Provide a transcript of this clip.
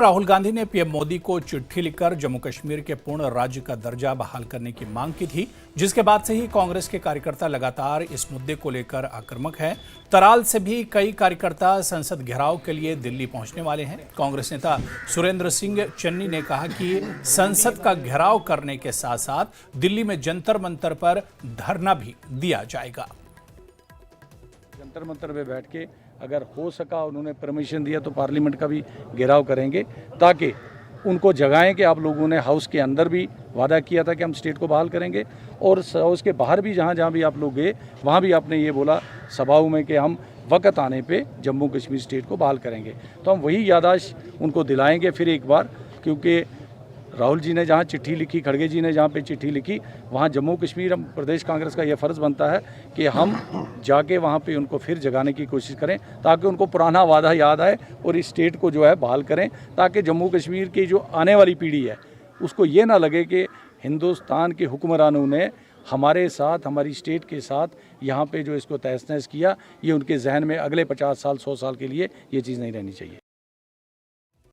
राहुल गांधी ने पीएम मोदी को चिट्ठी लिखकर जम्मू कश्मीर के पूर्ण राज्य का दर्जा बहाल करने की मांग की थी, जिसके बाद से ही कांग्रेस के कार्यकर्ता लगातार इस मुद्दे को लेकर आक्रामक हैं। तराल से भी कई कार्यकर्ता संसद घेराव के लिए दिल्ली पहुंचने वाले हैं। कांग्रेस नेता सुरेंद्र सिंह चन्नी ने कहा कि संसद का घेराव करने के साथ साथ दिल्ली में जंतर मंतर पर धरना भी दिया जाएगा। जंतर मंतर पे बैठ के अगर हो सका उन्होंने परमिशन दिया तो पार्लियामेंट का भी घेराव करेंगे, ताकि उनको जगाएं कि आप लोगों ने हाउस के अंदर भी वादा किया था कि हम स्टेट को बहाल करेंगे, और हाउस के बाहर भी जहां जहां भी आप लोग गए वहां भी आपने ये बोला सभाओं में कि हम वक्त आने पे जम्मू कश्मीर स्टेट को बहाल करेंगे। तो हम वही याददाश्त उनको दिलाएंगे फिर एक बार, क्योंकि राहुल जी ने जहाँ चिट्ठी लिखी, खड़गे जी ने जहाँ पे चिट्ठी लिखी, वहाँ जम्मू कश्मीर हम प्रदेश कांग्रेस का यह फ़र्ज़ बनता है कि हम जाके वहाँ पे उनको फिर जगाने की कोशिश करें, ताकि उनको पुराना वादा याद आए और इस स्टेट को जो है बहाल करें, ताकि जम्मू कश्मीर की जो आने वाली पीढ़ी है उसको ये ना लगे कि हिंदुस्तान के हुक्मरानों ने हमारे साथ, हमारी स्टेट के साथ यहाँ पे जो इसको तहस नहस किया, ये उनके जहन में अगले 50 साल 100 साल के लिए ये चीज़ नहीं रहनी चाहिए।